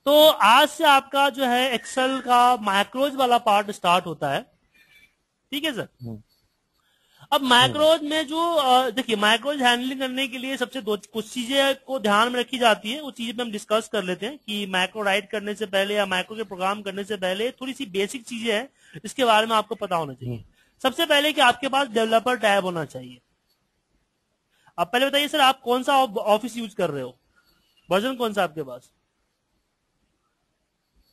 तो आज से आपका जो है एक्सेल का मैक्रोज वाला पार्ट स्टार्ट होता है। ठीक है सर। अब मैक्रोज में जो देखिए मैक्रोज हैंडलिंग करने के लिए सबसे कुछ चीजें को ध्यान में रखी जाती है, वो चीजें पे हम डिस्कस कर लेते हैं कि मैक्रो राइट करने से पहले या मैक्रो के प्रोग्राम करने से पहले थोड़ी सी बेसिक चीजें हैं, इसके बारे में आपको पता होना चाहिए। सबसे पहले कि आपके पास डेवलपर टैब होना चाहिए। अब पहले बताइए सर, आप कौन सा ऑफिस यूज कर रहे हो, वर्जन कौन सा आपके पास?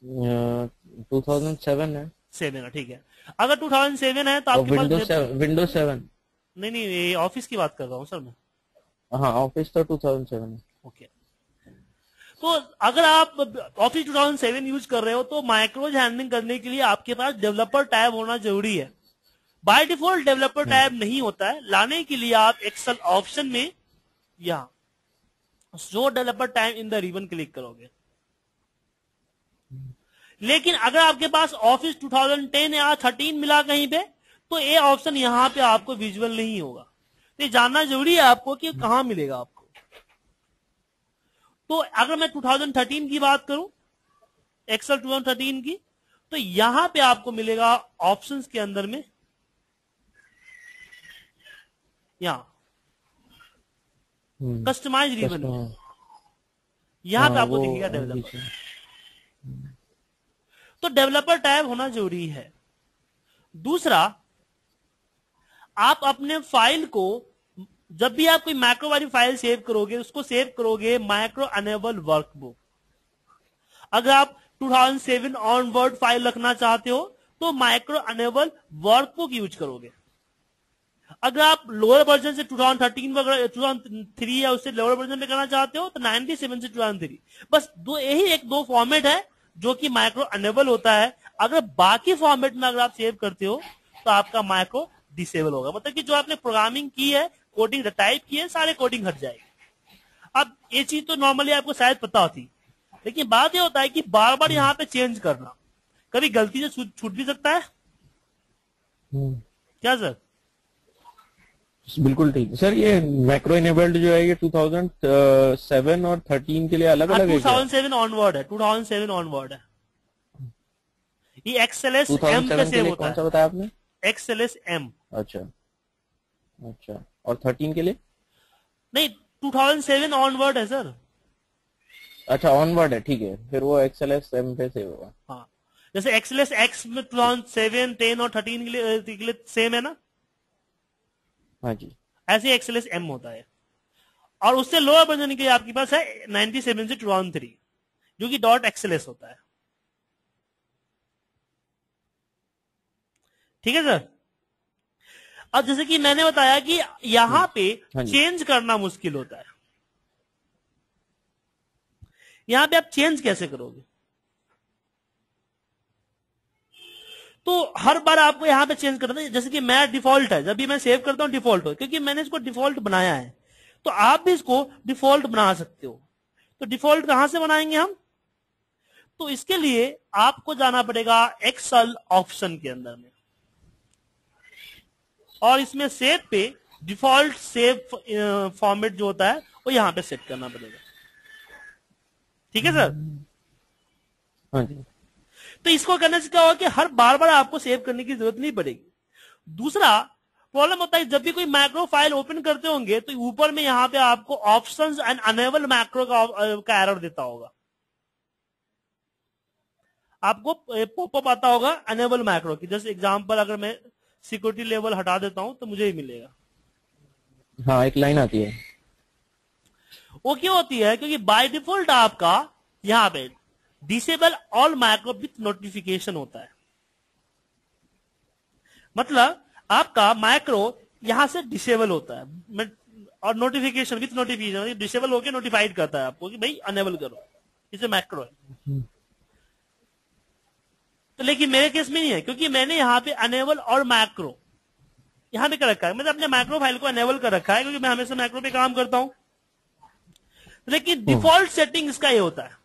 2007 है। 7 है, ठीक है। अगर 2007 है तो आपके पास विंडोज 7। नहीं, ये ऑफिस की बात कर रहा हूँ सर मैं। हाँ, ऑफिस तो 2007 है। ओके, तो अगर आप ऑफिस 2007 यूज कर रहे हो तो माइक्रोज हैंडलिंग करने के लिए आपके पास डेवलपर टैब होना जरूरी है। बाय डिफॉल्ट डेवलपर टैब नहीं होता है, लाने के लिए आप एक्सेल ऑप्शन में यहां show developer tab in the ribbon click करोगे। लेकिन अगर आपके पास ऑफिस 2010 या 13 मिला कहीं पे, तो ये ऑप्शन यहां पे आपको विजुअल नहीं होगा। तो ये जानना जरूरी है आपको कि कहां मिलेगा आपको। तो अगर मैं 2013 की बात करूं, एक्सेल 2013 की, तो यहां पे आपको मिलेगा ऑप्शंस के अंदर में, यहां कस्टमाइज रिबन, यहां पे आपको दिखेगा डेवलपर। तो डेवलपर टैब होना जरूरी है। दूसरा, आप अपने फाइल को जब भी आप कोई मैक्रो वाली फाइल सेव करोगे, उसको सेव करोगे मैक्रो अनेबल वर्कबुक। अगर आप 2007 ऑनवर्ड फाइल रखना चाहते हो तो माइक्रो अनेबल वर्कबुक यूज करोगे। अगर आप लोअर वर्जन से 2013 वगैरह 2003 या उससे लोअर वर्जन में करना चाहते हो तो 97 से 2003, बस यही दो फॉर्मेट है जो कि माइक्रो अनेबल होता है। अगर बाकी फॉर्मेट में अगर आप सेव करते हो तो आपका माइक्रो डिसेबल होगा, मतलब कि जो आपने प्रोग्रामिंग की है, कोडिंग टाइप की है, सारे कोडिंग हट जाएगी। अब ये चीज तो नॉर्मली आपको शायद पता होती, लेकिन बात ये होता है कि बार बार यहाँ पे चेंज करना कभी गलती से छूट भी सकता है। क्या सर? बिल्कुल ठीक सर। ये मैक्रो इनेबल्ड जो है ये 2007 और 13 के लिए अलग अलग है? 2007 ऑनवर्ड है, 2007 ऑनवर्ड है। ये एक्सएलएस एम पे सेव होता है। कौन सा बताया आपने? XLS M. अच्छा अच्छा, और 13 के लिए? नहीं, 2007 ऑनवर्ड है सर। अच्छा, ऑनवर्ड है, ठीक है, फिर वो एक्सएलएस एम पे सेव होगा। हाँ, जैसे एक्सएलएस एक्स में 2007, 10 और 13 के लिए सेम है ना? हाँ जी, ऐसे एक्सएलएस एम होता है। और उससे लोअर वर्जन के लिए आपके पास है 97 से 2003, जो कि डॉट एक्सएलएस होता है। ठीक है सर। अब जैसे कि मैंने बताया कि यहां पे चेंज करना मुश्किल होता है। यहां पे आप चेंज कैसे करोगे? तो हर बार आपको यहां पे चेंज करना है। जैसे कि मैं डिफॉल्ट है, जब भी मैं सेव करता हूं डिफॉल्ट हो, क्योंकि मैंने इसको डिफॉल्ट बनाया है, तो आप भी इसको डिफॉल्ट बना सकते हो। तो डिफॉल्ट कहां से बनाएंगे हम? तो इसके लिए आपको जाना पड़ेगा एक्सेल ऑप्शन के अंदर में, और इसमें सेव पे डिफॉल्ट सेव फॉर्मेट जो होता है वो यहां पे सेट करना पड़ेगा। ठीक है सर? हाँ जी। तो इसको करने से क्या होगा कि हर बार बार आपको सेव करने की जरूरत नहीं पड़ेगी। दूसरा प्रॉब्लम होता है, जब भी कोई मैक्रो फाइल ओपन करते होंगे तो ऊपर में यहां पे आपको ऑप्शंस एंड अनेबल मैक्रो का एरर देता होगा। आपको पॉपअप आता होगा अनेबल मैक्रो की। जैसे एग्जांपल, अगर मैं सिक्योरिटी लेवल हटा देता हूं तो मुझे ही मिलेगा। हाँ, एक लाइन आती है। वो क्यों होती है? क्योंकि बाय डिफॉल्ट आपका यहां पे disable all macro with notification होता है। मतलब आपका मैक्रो यहां से डिसेबल होता है, और नोटिफिकेशन विथ नोटिफिकेशन डिसेबल होकर नोटिफाइड करता है आपको कि भाई अनेबल करो, इसे मैक्रो है। तो लेकिन मेरे केस में नहीं है, क्योंकि मैंने यहां पे अनेबल और मैक्रो यहां पे कर रखा है। मैंने अपने मैक्रो फाइल को अनेबल कर रखा है, क्योंकि मैं हमेशा मैक्रो पे काम करता हूं। लेकिन डिफॉल्ट सेटिंग इसका ये होता है,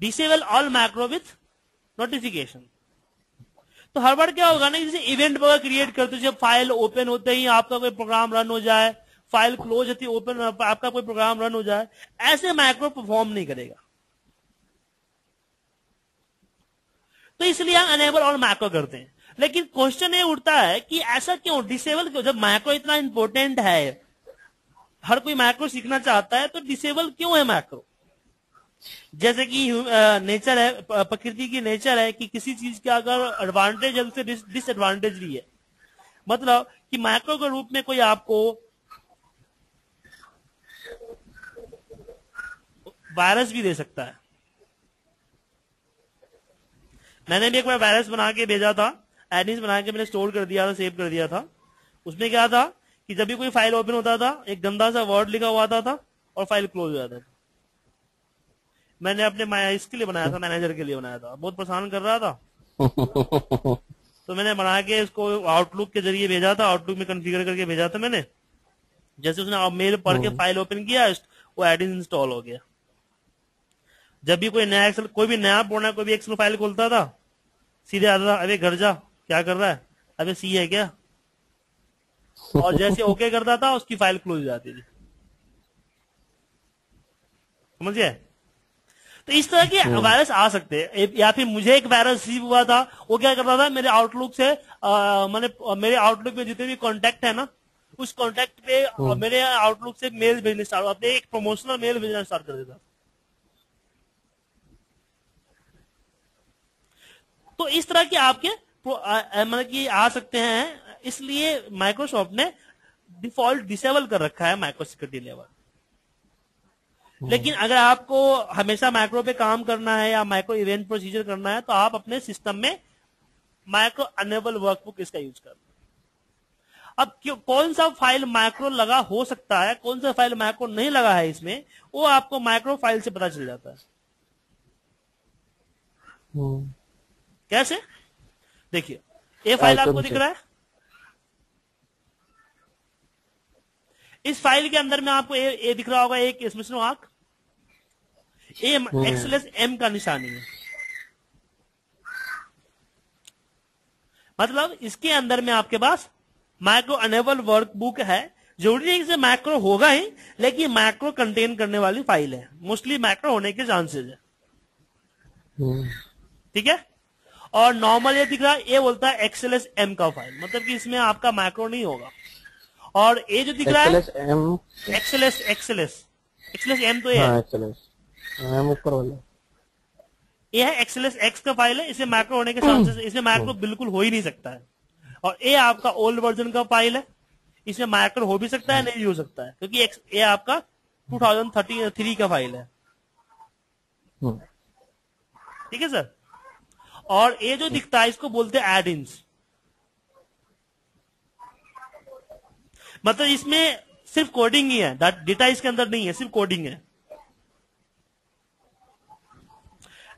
disable all macro with notification. तो हर बार क्या होगा ना, जैसे इवेंट वगैरह क्रिएट करते हो, जब फाइल ओपन होते ही आपका कोई प्रोग्राम रन हो जाए, फाइल क्लोज होती है, ओपन, आपका कोई प्रोग्राम रन हो जाए, ऐसे मैक्रो परफॉर्म नहीं करेगा। तो इसलिए हम अनेबल और मैक्रो करते हैं। लेकिन क्वेश्चन ये उठता है कि ऐसा क्यों, डिसेबल क्यों, जब मैक्रो इतना इंपॉर्टेंट है, हर कोई मैक्रो सीखना चाहता है, तो डिसेबल क्यों है मैक्रो? जैसे कि नेचर है, प्रकृति की नेचर है कि किसी चीज का अगर एडवांटेज है उससे डिसएडवांटेज भी है। मतलब कि मैक्रो के रूप में कोई आपको वायरस भी दे सकता है। मैंने भी एक बार वायरस बना के भेजा था, एडमिन बना के मैंने स्टोर कर दिया था, सेव कर दिया था। उसमें क्या था कि जब भी कोई फाइल ओपन होता था, एक गंदा सा वर्ड लिखा हुआ था और फाइल क्लोज हो जाता था। मैंने अपने इसके लिए बनाया था, मैनेजर के लिए बनाया था, बहुत परेशान कर रहा था। तो मैंने बना के इसको आउटलुक के जरिए भेजा था, आउटलुक में कॉन्फ़िगर करके भेजा था मैंने। जैसे उसने मेल पढ़ के फाइल ओपन किया, वो एडिन इंस्टॉल हो गया। जब भी कोई नया एक्सेल, कोई भी नया पुराना कोई भी एक्सेल फाइल खोलता था, सीधे आता था, अबे घर जा, क्या कर रहा है, अबे सी है क्या, और जैसे ओके करता था उसकी फाइल क्लोज हो जाती थी। समझिए? तो इस तरह के वायरस आ सकते हैं। या फिर मुझे एक वायरस रिसीव हुआ था, वो क्या करता था, मेरे आउटलुक से मेरे आउटलुक में जितने भी कॉन्टैक्ट है ना, उस कॉन्टैक्ट पे मेरे आउटलुक से मेल भेजने स्टार्ट, अपने एक प्रमोशनल मेल भेजना स्टार्ट कर देता। तो इस तरह के आपके मतलब कि आ सकते हैं। इसलिए माइक्रोसॉफ्ट ने डिफॉल्ट डिसेबल कर रखा है माइक्रो सिक्योरिटी लेवल। लेकिन अगर आपको हमेशा माइक्रो पे काम करना है या माइक्रो इवेंट प्रोसीजर करना है, तो आप अपने सिस्टम में माइक्रो अनेबल वर्कबुक इसका यूज करना। अब कौन सा फाइल माइक्रो लगा हो सकता है, कौन सा फाइल माइक्रो नहीं लगा है, इसमें वो आपको माइक्रो फाइल से पता चल जाता है। कैसे? देखिए, ये फाइल आपको दिख रहा है, इस फाइल के अंदर में आपको ए दिख रहा होगा, एक इसमें सुनो आंख, एक्सलेस एम का निशानी है। मतलब इसके अंदर में आपके पास माइक्रो अनेबल वर्कबुक है। जरूरी नहीं कि मैक्रो होगा ही, लेकिन मैक्रो कंटेन करने वाली फाइल है, मोस्टली मैक्रो होने के चांसेस है। ठीक है? और नॉर्मल ये दिख रहा है, ये बोलता है एक्सएलएस एम का फाइल, मतलब कि इसमें आपका मैक्रो नहीं होगा। और ये जो दिख रहा है एक्सएलएस एम, तो ये है ऊपर वाला, ये है एक्सएलएस एक्स का फाइल है, इसमें मैक्रो होने के चांसेस, इसमें मैक्रो बिल्कुल हो ही नहीं सकता है। और ये आपका ओल्ड वर्जन का फाइल है, इसमें मैक्रो हो भी सकता है, नहीं भी हो सकता है, क्योंकि ये आपका 2013 का फाइल है। ठीक है सर? और ये जो दिखता है इसको बोलते हैं एड इन्स। मतलब इसमें सिर्फ कोडिंग ही है, डेटा इसके अंदर नहीं है, सिर्फ कोडिंग है।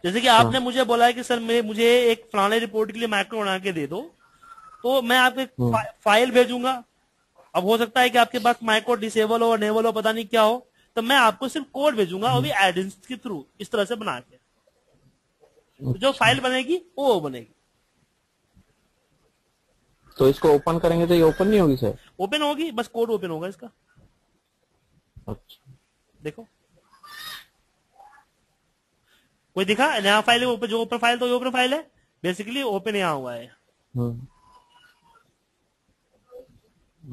जैसे कि आपने मुझे बोला है कि सर मुझे एक फलाने रिपोर्ट के लिए मैक्रो बना के दे दो, तो मैं आपको फाइल भेजूंगा। अब हो सकता है कि आपके पास माइक्रो डिसेबल हो, अनेबल हो, पता नहीं क्या हो, तो मैं आपको सिर्फ कोड भेजूंगा, वो भी एड इन्स के थ्रू, इस तरह से बना के। तो जो फाइल बनेगी वो बनेगी। तो इसको ओपन करेंगे तो ये ओपन नहीं होगी सर? ओपन होगी, बस कोड ओपन होगा इसका। अच्छा, देखो कोई दिखा नया फाइल है ऊपर, जो ओपन फाइल, तो ओपन फाइल है, बेसिकली ओपन यहां हुआ है।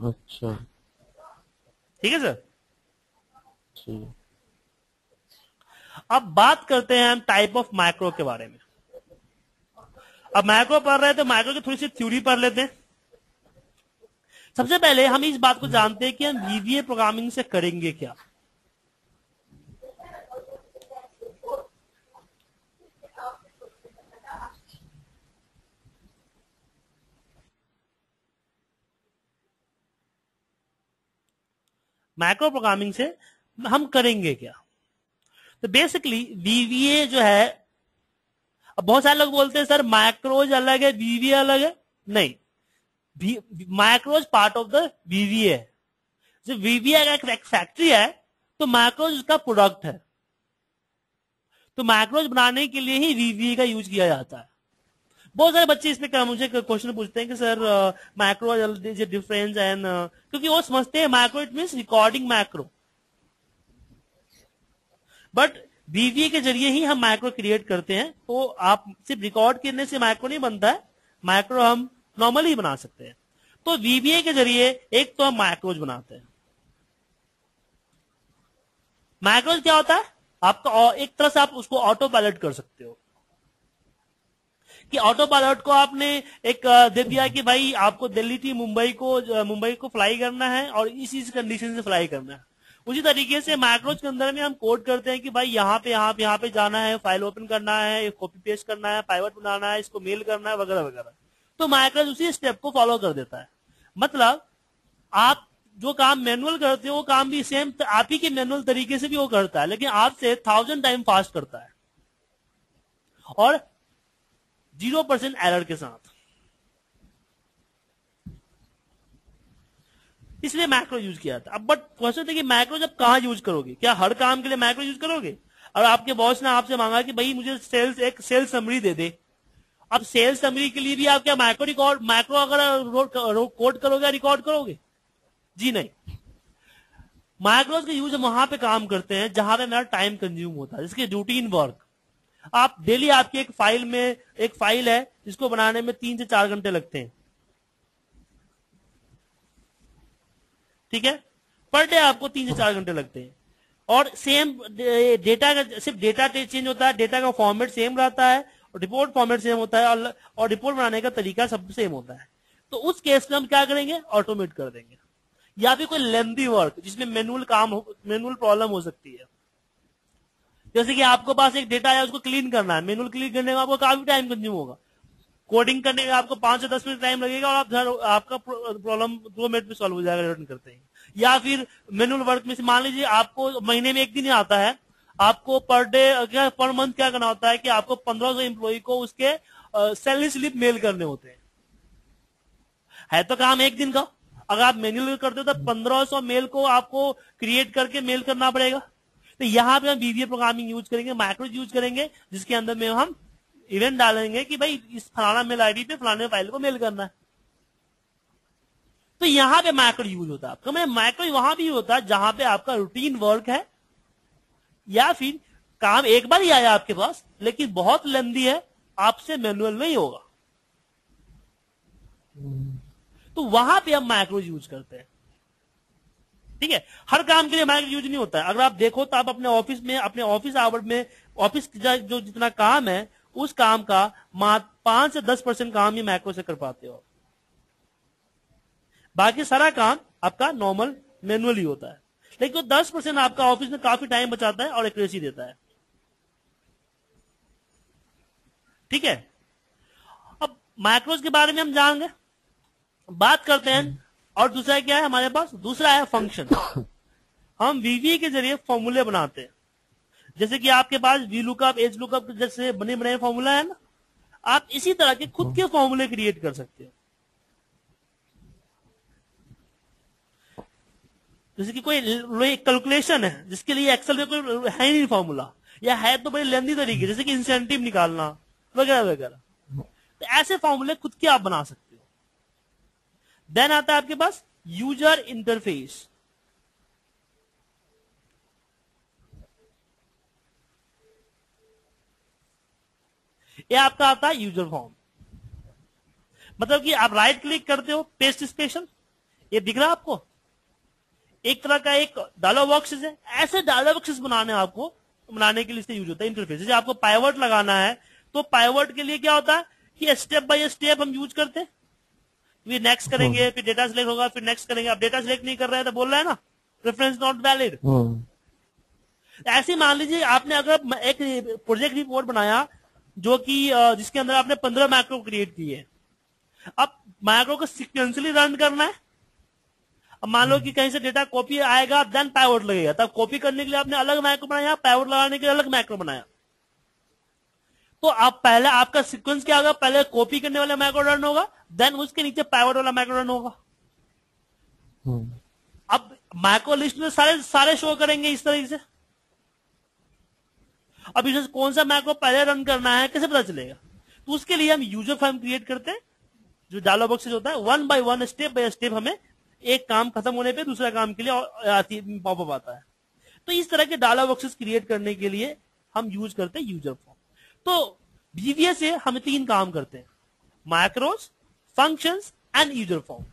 अच्छा, ठीक है सर? ठीक। अब बात करते हैं हम टाइप ऑफ मैक्रो के बारे में। अब मैक्रो पढ़ रहे हैं तो मैक्रो की थोड़ी सी थ्योरी पढ़ लेते हैं। सबसे पहले हम इस बात को जानते हैं कि हम वीवीए प्रोग्रामिंग से करेंगे क्या। मैक्रो प्रोग्रामिंग से हम करेंगे क्या? तो बेसिकली वीवीए जो है, अब बहुत सारे लोग बोलते हैं सर मैक्रोज अलग है, वीवीए अलग है। नहीं, मैक्रोज पार्ट ऑफ द वीवीए है। जब वीवीए अगर एक फैक्ट्री है तो मैक्रोज उसका प्रोडक्ट है। तो मैक्रोज बनाने के लिए ही वीवीए का यूज किया जाता है। बहुत सारे बच्चे इसमें मुझे क्वेश्चन पूछते हैं कि सर मैक्रो डिफरेंस एंड, क्योंकि वो समझते हैं macro it means recording macro, but वीवीए के जरिए ही हम मैक्रो क्रिएट करते हैं। तो आप सिर्फ रिकॉर्ड करने से मैक्रो नहीं बनता है, मैक्रो हम नॉर्मली बना सकते हैं। तो वीवीए के जरिए एक तो हम मैक्रोज बनाते हैं। मैक्रोज क्या होता है, आपका एक तरह से आप उसको ऑटो पायलट कर सकते हो, कि ऑटो पायलट को आपने एक दे दिया कि भाई आपको दिल्ली टू मुंबई को फ्लाई करना है और इस कंडीशन से फ्लाई करना है। उसी तरीके से मैक्रोज के अंदर में हम कोड करते हैं कि भाई यहाँ पे जाना है, फाइल ओपन करना है, कॉपी पेस्ट करना है, पाइवट बनाना है, इसको मेल करना है, वगैरह वगैरह। तो मैक्रोज उसी स्टेप को फॉलो कर देता है। मतलब आप जो काम मैनुअल करते हो वो काम भी सेम आप ही के मैनुअल तरीके से भी वो करता है, लेकिन आपसे 1000 टाइम फास्ट करता है और 0% एरर के साथ। इसलिए मैक्रो यूज किया था। अब बट क्वेश्चन है कि मैक्रो जब कहां यूज करोगे, क्या हर काम के लिए मैक्रो यूज करोगे? और आपके बॉस ने आपसे मांगा कि भाई मुझे एक सेल्स समरी दे दे। अब सेल्स समरी के लिए भी आप क्या मैक्रो अगर कोड करोगे, रिकॉर्ड करोगे? जी नहीं। मैक्रोज का यूज हम वहां पे काम करते हैं जहां पे मेरा टाइम कंज्यूम होता है, जिसके रूटीन वर्क। आप डेली आपकी एक फाइल है जिसको बनाने में 3 से 4 घंटे लगते हैं, ठीक है, पर डे आपको 3 से 4 घंटे लगते हैं। और सेम डेटा का सिर्फ डेटा चेंज होता है, डेटा का फॉर्मेट सेम रहता है और रिपोर्ट फॉर्मेट सेम होता है और रिपोर्ट बनाने का तरीका सब सेम होता है। तो उस केस में हम क्या करेंगे, ऑटोमेट कर देंगे। या फिर कोई लेंथी वर्क जिसमें मैनुअल प्रॉब्लम हो सकती है, जैसे कि आपको पास एक डेटा है उसको क्लीन करना है, मैनुअल क्लीन करने में आपको काफी टाइम कंज्यूम होगा, कोडिंग करने में आपको 5 से 10 मिनट टाइम लगेगा और आपका प्रॉब्लम 2 मिनट में सॉल्व हो जाएगा रिटर्न करते हैं। या फिर मैनुअल वर्क में से मान लीजिए आपको महीने में 1 दिन ही आता है, आपको पर मंथ क्या करना होता है कि आपको 1500 एम्प्लॉय को उसके सैलरी स्लिप मेल करने होते हैं। है तो काम 1 दिन का, अगर आप मैनुअल करते हो तो 1500 मेल को आपको क्रिएट करके मेल करना पड़ेगा। तो यहां पे हम वीवीए प्रोग्रामिंग यूज करेंगे, मैक्रो यूज करेंगे, जिसके अंदर में हम इवेंट डालेंगे कि भाई इस फलाना मेल आईडी पे फलाने फाइल को मेल करना है। तो यहां पे मैक्रो यूज होता है आपका। मैं मैक्रो वहां भी होता है जहां पे आपका रूटीन वर्क है या फिर काम एक बार ही आया आपके पास लेकिन बहुत लेंदी है, आपसे मैनुअल नहीं होगा, तो वहां पे हम मैक्रो यूज करते हैं। ठीक है, हर काम के लिए मैक्रो यूज नहीं होता है। अगर आप देखो तो आप अपने ऑफिस आवर में ऑफिस जो जितना काम है उस काम का 5 से 10% काम ही मैक्रो से कर पाते हो, बाकी सारा काम आपका नॉर्मल मैनुअल ही होता है। लेकिन 10% आपका ऑफिस में काफी टाइम बचाता है और एक्यूरेसी देता है। ठीक है, अब मैक्रोज के बारे में हम जानेंगे, बात करते हैं। और दूसरा क्या है हमारे पास, दूसरा है फंक्शन। हम वीवीए के जरिए फॉर्मूले बनाते हैं, जैसे कि आपके पास वी लुकअप, एज लुकअप जैसे बने बनाए फॉर्मूला है ना, आप इसी तरह के खुद के फॉर्मूले क्रिएट कर सकते हो। जैसे कि कोई कैलकुलेशन है जिसके लिए एक्सेल में कोई है नहीं फॉर्मूला, या है तो बड़े लेंदी तरीके, जैसे कि इंसेंटिव निकालना वगैरह वगैरह, तो ऐसे फॉर्मूले खुद के आप बना सकते हो। देन आता है आपके पास यूजर इंटरफेस। ये आपका आता है यूजर फॉर्म। मतलब कि आप राइट क्लिक करते हो, पेस्ट स्पेशल, ये दिख रहा है आपको, एक तरह का एक डायलॉग बॉक्सेस है। ऐसे डायलॉग बॉक्सेस बनाने के लिए यूज होता है इंटरफेस। जैसे आपको पाइवट लगाना है तो पाइवट के लिए क्या होता है कि स्टेप बाय स्टेप हम यूज करते हैं। फिर नेक्स्ट करेंगे, फिर डेटा सिलेक्ट होगा, फिर नेक्स्ट करेंगे। अब डेटा सिलेक्ट नहीं कर रहे हैं तो बोल रहा है ना रेफरेंस नॉट वैलिड। ऐसे मान लीजिए आपने अगर एक प्रोजेक्ट रिपोर्ट बनाया जो कि जिसके अंदर आपने 15 मैक्रो क्रिएट किए, अब मैक्रो को सिक्वेंसली रन करना है। अब मान लो कि कहीं से डेटा कॉपी आएगा, देन पाइवट लगेगा, तब कॉपी करने के लिए आपने अलग मैक्रो बनाया, पाइवट लगाने के लिए अलग मैक्रो बनाया। तो आप पहले आपका सीक्वेंस क्या होगा, पहले कॉपी करने वाला मैक्रो रन होगा, देन उसके नीचे पाइवट वाला मैक्रो रन होगा। अब मैक्रो लिस्ट में सारे शो करेंगे इस तरीके से। अब इसे कौन सा मैक्रो पहले रन करना है कैसे पता चलेगा? तो उसके लिए हम यूजर फॉर्म क्रिएट करते हैं, जो डायलॉग बॉक्सेस होता है, one by one, step by step हमें एक काम खत्म होने पे दूसरा काम के लिए पॉपअप आता है। तो इस तरह के डायलॉग बॉक्सेस क्रिएट करने के लिए हम यूज करते हैं यूजर फॉर्म। तो VBA से हम 3 काम करते हैं, macros, functions and user form.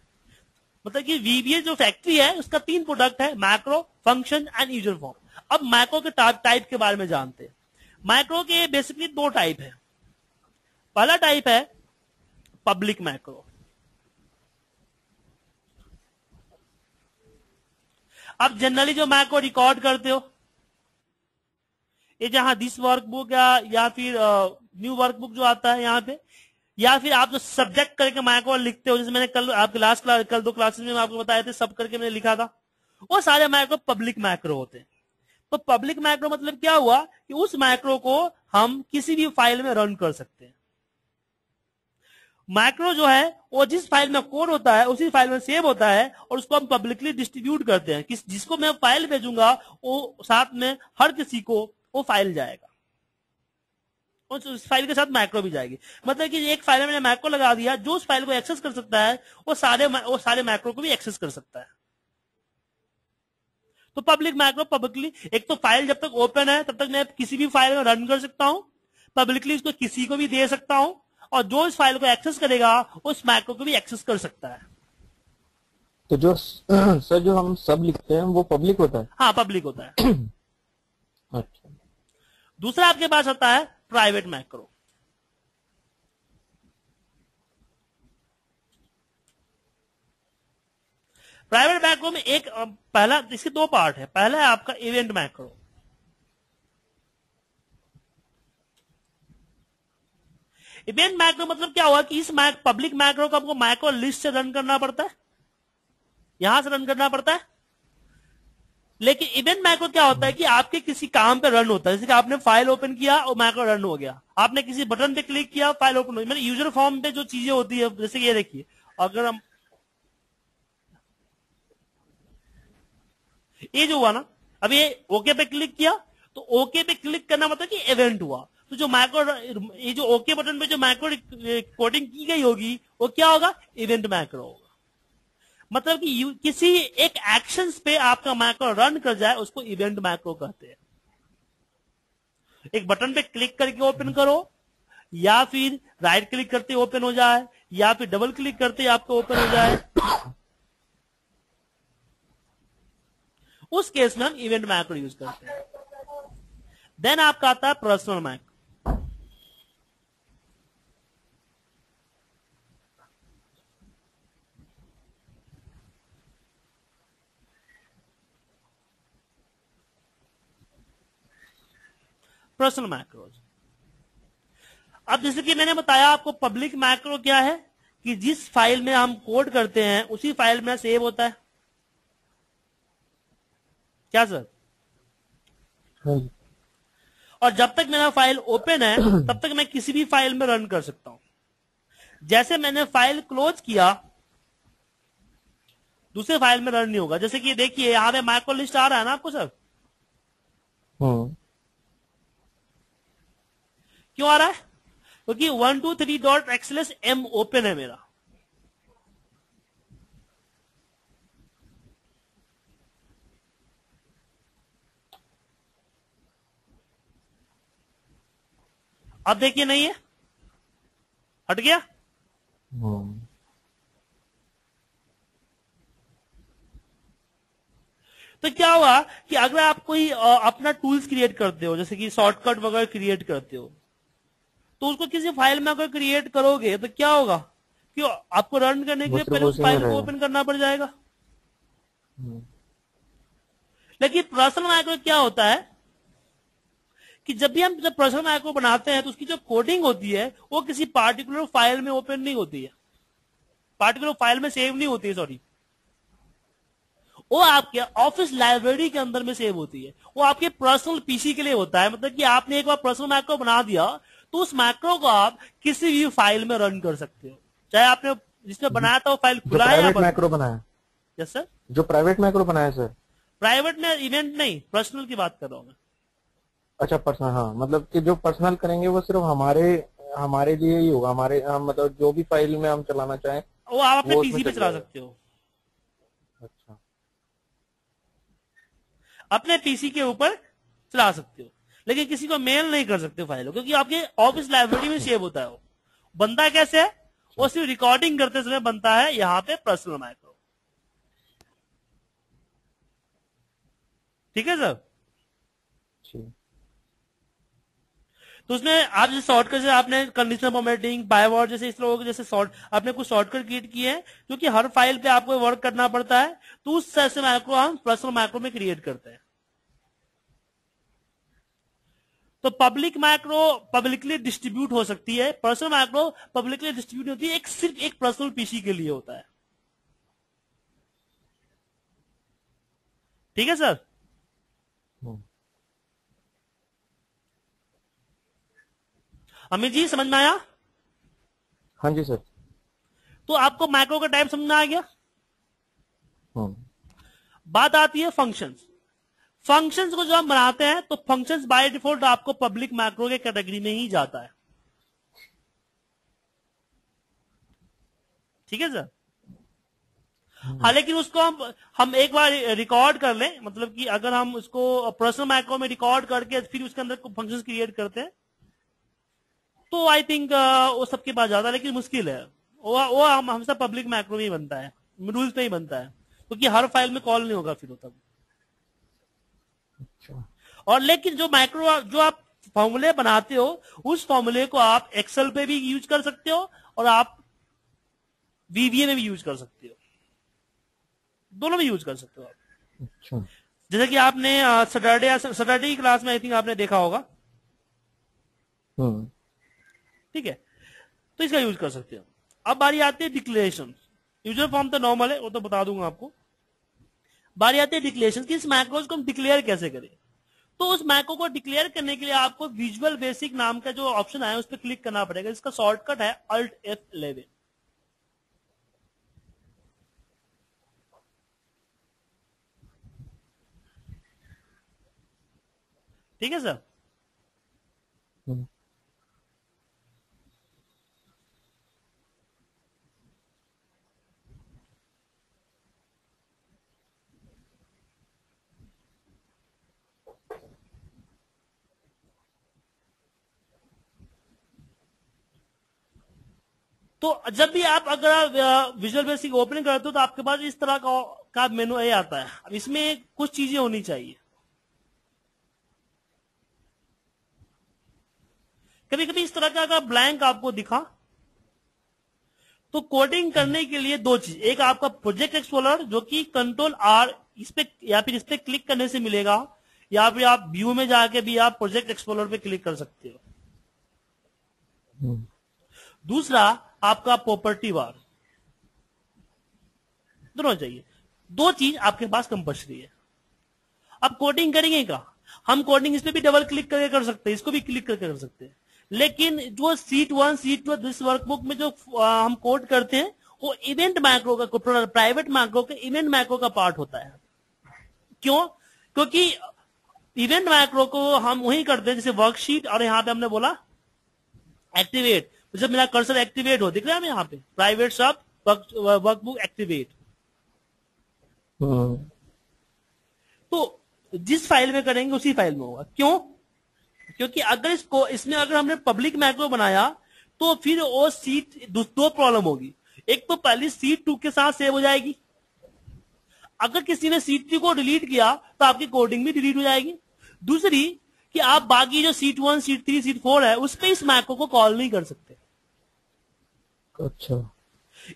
मतलब कि VBA जो फैक्ट्री है उसका 3 प्रोडक्ट है, macro, function and user form. अब मैक्रो के टाइप के बारे में जानते हैं। मैक्रो के बेसिकली 2 टाइप है। पहला टाइप है पब्लिक मैक्रो। अब जनरली जो मैक्रो रिकॉर्ड करते हो, ये जहां दिस वर्कबुक या फिर न्यू वर्कबुक जो आता है यहाँ पे, या फिर आप जो सब्जेक्ट करके मैक्रो लिखते हो, जैसे मैंने कल आपके कल 2 क्लासेस में आपको बताया थे, सब करके मैंने लिखा था, वो सारे मैक्रो पब्लिक मैक्रो होते हैं। तो पब्लिक मैक्रो मतलब क्या हुआ कि उस मैक्रो को हम किसी भी फाइल में रन कर सकते हैं। मैक्रो जो है वो जिस फाइल में कोड होता है उसी फाइल में सेव होता है और उसको हम पब्लिकली डिस्ट्रीब्यूट करते हैं। जिसको मैं फाइल भेजूंगा वो साथ में हर किसी को वो फाइल जाएगा, उस फाइल के साथ मैक्रो भी जाएगी। मतलब कि एक फाइल में मैंने मैक्रो लगा दिया, जो उस फाइल को एक्सेस कर सकता है वो सारे मैक्रो को भी एक्सेस कर सकता है। तो पब्लिक मैक्रो पब्लिकली, एक तो फाइल जब तक ओपन है तब तक मैं किसी भी फाइल में रन कर सकता हूं, पब्लिकली इसको किसी को भी दे सकता हूं, और जो इस फाइल को एक्सेस करेगा उस मैक्रो को भी एक्सेस कर सकता है। तो जो सर जो हम सब लिखते हैं वो पब्लिक होता है? हाँ, पब्लिक होता है। अच्छा। दूसरा आपके पास आता है प्राइवेट मैक्रो। प्राइवेट मैक्रो में एक पहला, इसके 2 पार्ट है। पहला है आपका इवेंट मैक्रो। इवेंट मैक्रो मतलब क्या हुआ कि इस पब्लिक मैक्रो को आपको मैक्रो लिस्ट से रन करना पड़ता है, यहां से रन करना पड़ता है। लेकिन इवेंट मैक्रो क्या होता है कि आपके किसी काम पे रन होता है, जैसे कि आपने फाइल ओपन किया और मैक्रो रन हो गया, आपने किसी बटन पे क्लिक किया, फाइल ओपन हो गई। मतलब यूजर फॉर्म पे जो चीजें होती है, जैसे ये देखिए, अगर हम ये जो हुआ ना, अब ये ओके पे क्लिक किया, तो ओके पे क्लिक करना मतलब कि इवेंट हुआ। तो जो मैक्रो, ये जो ओके बटन पे जो मैक्रो कोडिंग की गई होगी वो क्या होगा, इवेंट मैक्रो होगा। मतलब कि किसी एक एक्शंस पे आपका मैक्रो रन कर जाए उसको इवेंट मैक्रो कहते हैं। एक बटन पे क्लिक करके ओपन करो, या फिर राइट क्लिक करते ओपन हो जाए, या फिर डबल क्लिक करते आपको ओपन हो जाए, उस केस में हम इवेंट मैक्रो यूज करते हैं। देन आपका आता है पर्सनल मैक्रो। पर्सनल मैक्रोज, अब जैसे कि मैंने बताया आपको, पब्लिक मैक्रो क्या है कि जिस फाइल में हम कोड करते हैं उसी फाइल में सेव होता है। क्या सर? और जब तक मेरा फाइल ओपन है तब तक मैं किसी भी फाइल में रन कर सकता हूं। जैसे मैंने फाइल क्लोज किया, दूसरे फाइल में रन नहीं होगा। जैसे कि देखिए यहां पे मैक्रो लिस्ट आ रहा है ना आपको सर, क्यों आ रहा है? क्योंकि 123.xlsm ओपन है मेरा। अब देखिए नहीं है, हट गया। तो क्या हुआ कि अगर आप कोई अपना टूल्स क्रिएट करते हो, जैसे कि शॉर्टकट वगैरह क्रिएट करते हो, तो उसको किसी फाइल में अगर क्रिएट करोगे तो क्या होगा कि आपको रन करने के लिए पहले उस फाइल को ओपन करना पड़ जाएगा। लेकिन पर्सनल मैक्रो क्या होता है कि जब पर्सनल मैक्रो बनाते हैं तो उसकी जो कोडिंग होती है वो किसी पार्टिकुलर फाइल में ओपन नहीं होती है, पार्टिकुलर फाइल में सेव नहीं होती है, सॉरी, वो आपके ऑफिस लाइब्रेरी के अंदर में सेव होती है। वो आपके पर्सनल पीसी के लिए होता है। मतलब कि आपने एक बार पर्सनल मैक्रो बना दिया तो उस मैक्रो को आप किसी भी फाइल में रन कर सकते हो, चाहे आपने जिसमें बनाया था वो फाइल खुला है या मैक्रो बनाया। यस सर, जो प्राइवेट मैक्रो बनाया सर। प्राइवेट में इवेंट नहीं, पर्सनल की बात कर रहा हूं मैं। अच्छा पर्सनल, हाँ, मतलब कि जो पर्सनल करेंगे वो सिर्फ हमारे हमारे लिए ही होगा, हमारे हम मतलब जो भी फाइल में हम चलाना चाहें वो आप अपने वो उसमें पीसी पे चल चला जाएगा। सकते हो, अच्छा। अपने पीसी के ऊपर चला सकते हो, लेकिन किसी को मेल नहीं कर सकते फाइल को, क्योंकि आपके ऑफिस लाइब्रेरी में सेव होता है। वो बनता कैसे है, वो सिर्फ रिकॉर्डिंग करते समय बनता है यहाँ पे पर्सनल माइक्रो। ठीक है सर। ठीक। तो उसमें आप जैसे शॉर्टकट से आपने कंडीशनल फॉर्मेटिंग, बायवर्ड जैसे इस लोगों के जैसे आपने कुछ शॉर्टकट क्रिएट किए हैं, क्योंकि हर फाइल पे आपको वर्क करना पड़ता है, तो उस ऐसे माइक्रो हम पर्सनल माइक्रो में क्रिएट करते हैं। तो पब्लिक माइक्रो पब्लिकली डिस्ट्रीब्यूट हो सकती है, पर्सनल माइक्रो पब्लिकली डिस्ट्रीब्यूट होती है, सिर्फ एक पर्सनल पीसी के लिए होता है। ठीक है सर। हम्म। अमित जी समझ में आया? हाँ जी सर। तो आपको माइक्रो का टाइप समझ में आ गया। हम्म। बात आती है फंक्शंस। फंक्शंस को जब हम बनाते हैं तो फंक्शंस बाय डिफॉल्ट आपको पब्लिक माइक्रो के कैटेगरी में ही जाता है। ठीक है सर। हाँ, लेकिन उसको हम एक बार रिकॉर्ड कर लें, मतलब कि अगर हम उसको पर्सनल माइक्रो में रिकॉर्ड करके फिर उसके अंदर फंक्शंस क्रिएट करते हैं, तो आई थिंक वो सबके पास ज्यादा, लेकिन मुश्किल है। वो हम हमेशा पब्लिक माइक्रो में ही बनता है, रूल्स पे ही बनता है, क्योंकि हर फाइल में कॉल नहीं होगा फिर तब। अच्छा। और लेकिन जो माइक्रो जो आप फॉर्मूले बनाते हो, उस फॉर्मूले को आप एक्सेल पे भी यूज कर सकते हो और आप वीवीए में भी यूज कर सकते हो, दोनों में यूज कर सकते हो आप। अच्छा। जैसे कि आपने सैटरडे की क्लास में आई थिंक आपने देखा होगा। हम्म। ठीक है, तो इसका यूज कर सकते हो। अब बारी आती है डिक्लेरेशन। यूजर फॉर्म तो नॉर्मल है, वो तो बता दूंगा आपको। बारी आती है डिक्लेरेशन की, इस मैक्रोज को हम डिक्लेयर कैसे करें। तो उस मैक्रो को डिक्लेयर करने के लिए आपको विजुअल बेसिक नाम का जो ऑप्शन है उस पर क्लिक करना पड़ेगा। इसका शॉर्टकट है Alt F11। ठीक है सर। हम्म। तो जब भी आप अगर विजुअल बेसिक ओपन करते हो तो आपके पास इस तरह का मेनू ये आता है। अब इसमें कुछ चीजें होनी चाहिए। कभी कभी इस तरह का अगर ब्लैंक आपको दिखा, तो कोडिंग करने के लिए दो चीज, एक आपका प्रोजेक्ट एक्सप्लोरर जो कि कंट्रोल आर इस पे या फिर इस पे क्लिक करने से मिलेगा, या फिर आप व्यू में जाके भी आप प्रोजेक्ट एक्सप्लोरर पे क्लिक कर सकते हो। हम्म। दूसरा आपका प्रॉपर्टी बार, दोनों चाहिए। दो चीज आपके पास कंपल्सरी है। अब कोडिंग करेंगे क्या, हम कोडिंग इस पे भी डबल क्लिक करके कर सकते हैं, इसको भी क्लिक करके कर सकते हैं, लेकिन जो सीट 1 सीट 2 दिस वर्कबुक में जो हम कोड करते हैं वो इवेंट मैक्रो का, प्राइवेट मैक्रो के इवेंट मैक्रो का पार्ट होता है। क्यों? क्योंकि इवेंट मैक्रो को हम वही करते हैं जैसे वर्कशीट, और यहां पे हमने बोला एक्टिवेट। जब मेरा कर्सर एक्टिवेट हो, दिख रहा है यहाँ पे प्राइवेट सब वर्कबुक एक्टिवेट। हम्म। तो जिस फाइल में करेंगे उसी फाइल में होगा। क्यों? क्योंकि अगर इसको इसमें अगर हमने पब्लिक मैक्रो बनाया तो फिर वो सीट दो प्रॉब्लम होगी। एक तो पहली सीट 2 के साथ सेव हो जाएगी, अगर किसी ने सीट 3 को डिलीट किया तो आपकी कोडिंग भी डिलीट हो जाएगी। दूसरी कि आप बाकी जो सीट 1 सीट 3 सीट 4 है उस पर इस मैक्रो को कॉल नहीं कर सकते। अच्छा।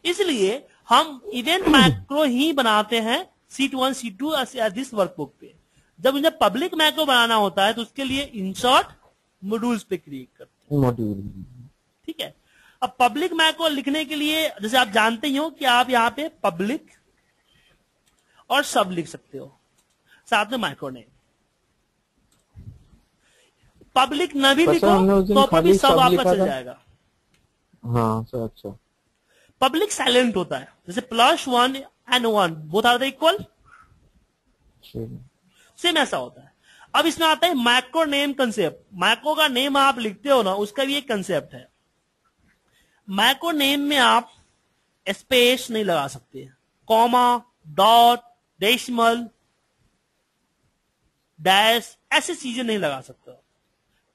इसलिए हम इवेंट मैक्रो ही बनाते हैं सीट 1 सीट 2 दिस वर्कबुक पे। जब मुझे पब्लिक मैक्रो बनाना होता है तो उसके लिए इंसर्ट मॉड्यूल्स पे क्लिक करते हैं। मॉड्यूल। ठीक है। अब पब्लिक मैक्रो लिखने के लिए जैसे आप जानते ही हो कि आप यहाँ पे पब्लिक और सब लिख सकते हो, साथ में माइक्रो नेम। पब्लिक न भी पर सर लिखो हमने उस दिन तो पर भी खाली सब सब आपका लिखा चल था। जाएगा। हाँ सर। अच्छा। पब्लिक साइलेंट होता है, जैसे +1 and 1 both are the equal, same ऐसा होता है। अब इसमें आता है मैक्रो नेम कंसेप्ट। मैक्रो का नेम आप लिखते हो ना, उसका भी एक कंसेप्ट है। मैक्रो नेम में आप स्पेस नहीं लगा सकते, कॉमा, डॉट, डेसिमल, डैश, ऐसी चीजें नहीं लगा सकते,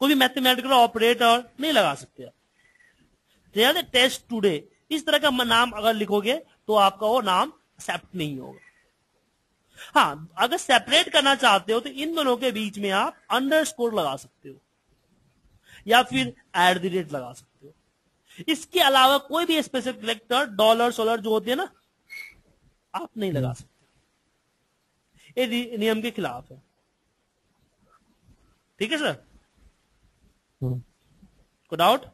कोई भी मैथमेटिकल ऑपरेटर नहीं लगा सकते आप। जैसे टेस्ट टुडे इस तरह का नाम अगर लिखोगे तो आपका वो नाम एक्सेप्ट नहीं होगा। हाँ, अगर सेपरेट करना चाहते हो तो इन दोनों के बीच में आप अंडरस्कोर लगा सकते हो या फिर @ लगा सकते हो। इसके अलावा कोई भी स्पेशल कैरेक्टर, डॉलर सोलर जो होते हैं ना, आप नहीं लगा सकते, ये नियम के खिलाफ है। ठीक है सर, कोई डाउट?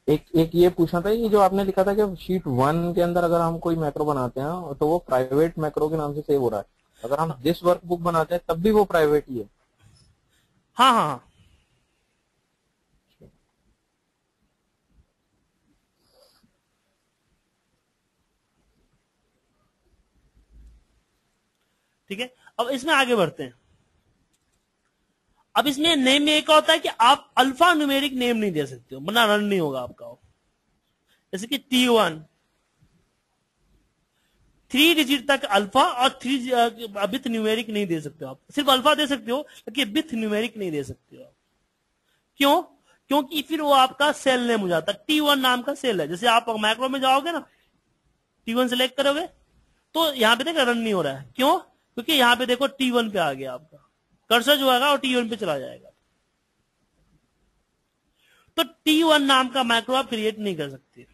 एक ये पूछना था, ये जो आपने लिखा था कि शीट 1 के अंदर अगर हम कोई मैक्रो बनाते हैं तो वो प्राइवेट मैक्रो के नाम से सेव हो रहा है, अगर हम दिस वर्कबुक बनाते हैं तब भी वो प्राइवेट ही है? हाँ हाँ हाँ, ठीक है। अब इसमें आगे बढ़ते हैं। अब इसमें नेम में एक होता है कि आप अल्फा न्यूमेरिक नेम नहीं दे सकते हो, वरना रन नहीं होगा आपका। जैसे कि T1 3 डिजिट तक अल्फा और 3 विथ न्यूमेरिक नहीं दे सकते हो आप, सिर्फ अल्फा दे सकते हो लेकिन विथ न्यूमेरिक नहीं दे सकते हो आप। क्यों? क्योंकि फिर वो आपका सेल नेम हो जाता है। T1 नाम का सेल है, जैसे आप मैक्रो में जाओगे ना, T1 सेलेक्ट करोगे तो यहां पे देखो रन नहीं हो रहा है। क्यों? क्योंकि यहां पे देखो T1 पे आ गया आपका कर्सर जो आएगा और T1 पे चला जाएगा। तो T1 नाम का मैक्रो आप क्रिएट नहीं कर सकते,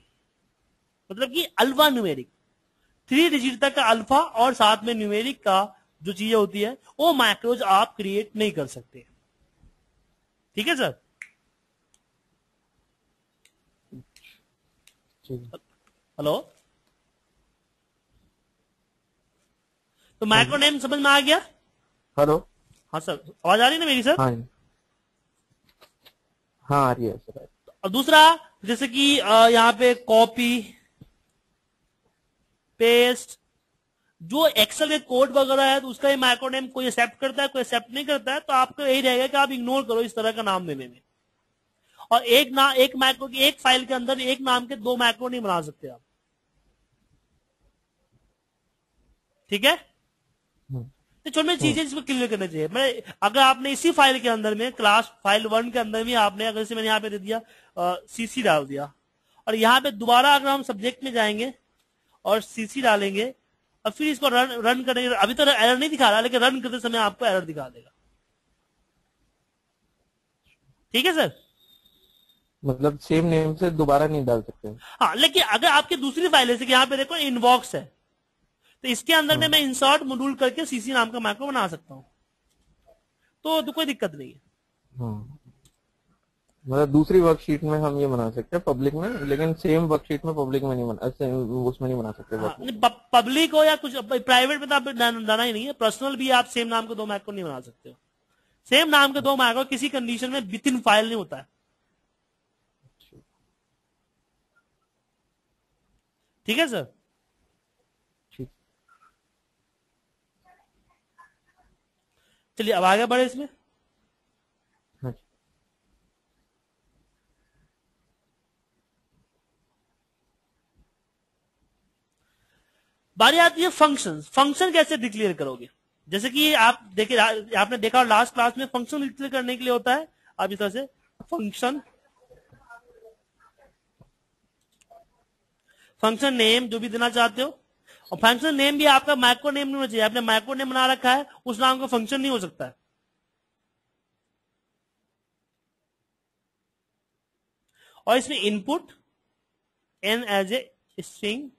मतलब कि अल्फा न्यूमेरिक 3 डिजिट तक का अल्फा और साथ में न्यूमेरिक का जो चीजें होती है वो मैक्रोज आप क्रिएट नहीं कर सकते। ठीक है सर? हेलो, तो मैक्रो नेम समझ में आ गया? हेलो, हाँ सर, आवाज आ रही है ना मेरी सर? हाँ हाँ आ रही है सर। और दूसरा, जैसे कि यहाँ पे कॉपी पेस्ट, जो एक्सेल में कोड वगैरह है तो उसका ये मैक्रो नेम कोई एक्सेप्ट करता है, कोई एक्सेप्ट नहीं करता है, तो आपको यही रहेगा कि आप इग्नोर करो इस तरह का नाम देने में। और एक मैक्रो की एक फाइल के अंदर एक नाम के 2 मैक्रो नहीं बना सकते आप। ठीक है? तो छोटे में चीजें इसमें क्लियर करना चाहिए। मैं अगर आपने इसी फाइल के अंदर में क्लास फाइल 1 के अंदर में आपने अगर से मैंने यहाँ पे दे दिया सीसी डाल दिया, और यहाँ पे दोबारा अगर हम सब्जेक्ट में जाएंगे और सीसी डालेंगे और फिर इसको रन करेंगे, अभी तो एरर नहीं दिखा रहा लेकिन रन करते समय आपको एरर दिखा देगा। ठीक है सर? मतलब सेम नेम से दोबारा नहीं डाल सकते? हाँ, लेकिन अगर आपकी दूसरी फाइल है, यहाँ पे देखो इनबॉक्स है, तो इसके अंदर में मैं इंसर्ट मॉड्यूल करके सीसी नाम का मैक्रो बना सकता हूँ, तो कोई दिक्कत नहीं है। मतलब दूसरी वर्कशीट में हम ये बना सकते हैं पब्लिक में, लेकिन सेम वर्कशीट में पब्लिक में नहीं बना, उसमें नहीं बना सकते। पब्लिक हो या कुछ प्राइवेट में तो आप डालना ही नहीं है, पर्सनल भी आप सेम नाम के 2 मैक्रो नहीं बना सकते हो। सेम नाम के 2 मैक्रो किसी कंडीशन में विद इन फाइल नहीं होता है। ठीक है सर? चलिए अब आगे बढ़े इसमें। बारी आती है फंक्शन। फंक्शन कैसे डिक्लेयर करोगे? जैसे कि आप देखिए, आपने देखा लास्ट क्लास में फंक्शन डिक्लेयर करने के लिए होता है आप इस तरह से फंक्शन नेम जो भी देना चाहते हो, और फंक्शन नेम भी आपका मैक्रो नेम नहीं होना चाहिए। आपने मैक्रो नेम बना रखा है, उस नाम का फंक्शन नहीं हो सकता है। और इसमें input n as a string,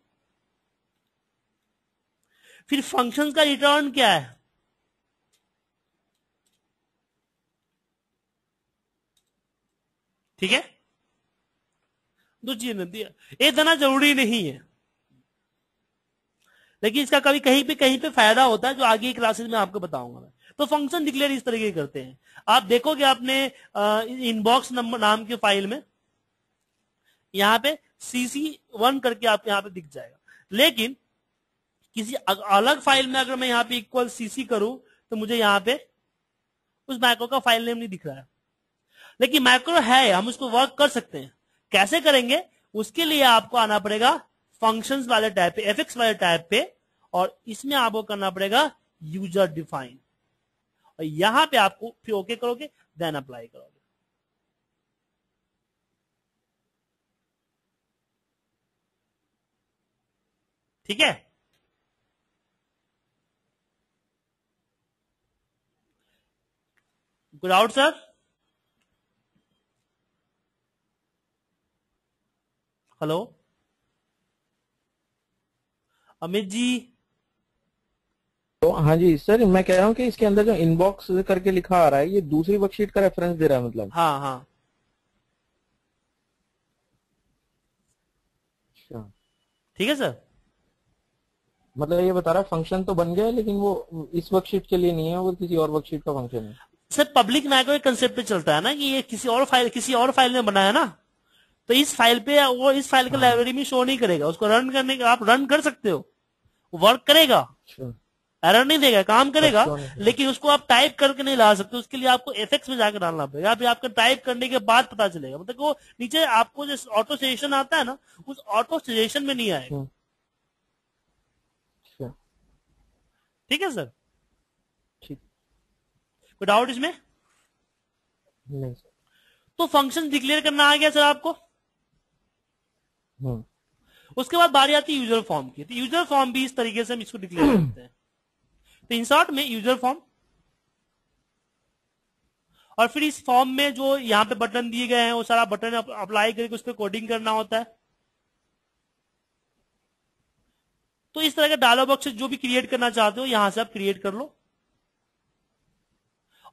फिर फंक्शन का रिटर्न क्या है? ठीक है, दो चीजें दिया, ये देना जरूरी नहीं है, लेकिन इसका कहीं पे फायदा होता है जो आगे की क्लासेस में आपको बताऊंगा मैं। तो फंक्शन डिक्लेयर इस तरीके करते हैं। आप देखोगे आपने इनबॉक्स नंबर नाम के फाइल में यहां पे cc1 करके आप यहां पे दिख जाएगा, लेकिन किसी अलग फाइल में अगर मैं यहां पे इक्वल cc करूं तो मुझे यहां पे उस मैक्रो का फाइल नेम नहीं दिख रहा है। लेकिन मैक्रो है, हम उसको वर्क कर सकते हैं। कैसे करेंगे? उसके लिए आपको आना पड़ेगा फंक्शंस वाले टैब पे, एफएक्स वाले टैब पे, और इसमें आपको करना पड़ेगा यूजर डिफाइन, और यहां पे आपको फिर ओके करोगे, देन अप्लाई करोगे। ठीक है? Good out sir. Hello Amit ji. तो हाँ जी सर, मैं कह रहा हूँ कि इसके अंदर जो इनबॉक्स करके लिखा आ रहा है, ये दूसरी वर्कशीट का रेफरेंस दे रहा है मतलब। हाँ हाँ अच्छा। ठीक है सर। मतलब ये बता रहा है फंक्शन तो बन गया है, लेकिन वो इस वर्कशीट के लिए नहीं है, वो किसी और वर्कशीट का फंक्शन है। सर पब्लिक मैक्रो के कंसेप्ट पे चलता है ना, कि ये किसी और फाइल में बना है ना, तो इस फाइल पे वो इस फाइल के हाँ। लाइब्रेरी में शो नहीं करेगा। उसको रन करने का आप रन कर सकते हो, वर्क करेगा, अच्छा। एरर नहीं देगा, काम बट करेगा, शो नहीं। लेकिन उसको आप टाइप करके नहीं ला सकते। उसके लिए आपको एफएक्स में जाकर डालना पड़ेगा, फिर आपको टाइप करने के बाद पता चलेगा। मतलब वो नीचे आपको जो ऑटो सजेशन आता है ना, उस ऑटो सजेशन में नहीं आएगा। अच्छा। ठीक है सर? ठीक। कोई डाउट इसमें? नहीं सर। तो फंक्शन डिक्लेयर करना आ गया सर आपको। हम्म। उसके बाद बारी आती है यूजर फॉर्म की। तो यूजर फॉर्म भी इस तरीके से हम इसको डिक्लेयर करते हैं। तो इंसर्ट में यूजर फॉर्म, और फिर इस फॉर्म में जो यहाँ पे बटन दिए गए हैं वो सारा बटन अप्लाई करके उस पर कोडिंग करना होता है। तो इस तरह के डायलॉग बॉक्स जो भी क्रिएट करना चाहते हो यहां से आप क्रिएट कर लो,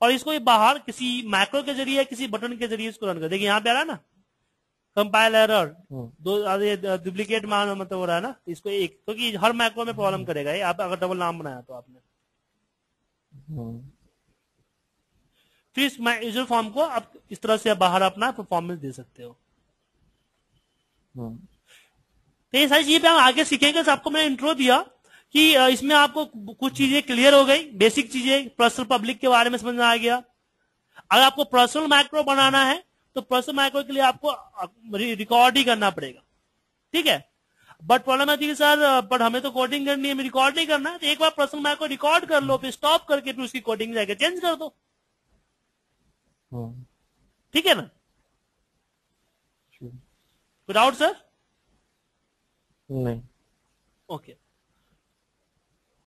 और इसको बाहर किसी मैक्रो के जरिए, किसी बटन के जरिए इसको रन कर। देखिए यहाँ पे आ रहा है ना, कंपाइल एरर, हम्म। दो डुप्लीकेट मान मतलब हो रहा है ना, इसको एक, क्योंकि हर मैक्रो में प्रॉब्लम करेगा ये, आप अगर डबल नाम बनाया तो आपने। हम्म। फिर इस यूजर फॉर्म को आप इस तरह से बाहर अपना परफॉर्मेंस दे सकते हो। हम्म। तो ये सारी चीजें पे हम आगे सीखेंगे। आपको मैंने इंट्रो दिया कि इसमें आपको कुछ चीजें क्लियर हो गई, बेसिक चीजें पर्सनल पब्लिक के बारे में समझ में आ गया। अगर आपको पर्सनल मैक्रो बनाना है तो पर्सनल मैक्रो के लिए आपको रिकॉर्ड ही करना पड़ेगा। ठीक है? बट प्रॉब्लम आती है सर, बट हमें तो कोडिंग करनी है, हमें रिकॉर्ड नहीं करना है। तो एक बार पर्सनल मैक्रो रिकॉर्ड कर लो, फिर स्टॉप करके फिर उसकी कोडिंग जाके चेंज कर दो। हम्म। ठीक है ना? ठीक। Without sir? नहीं। ओके।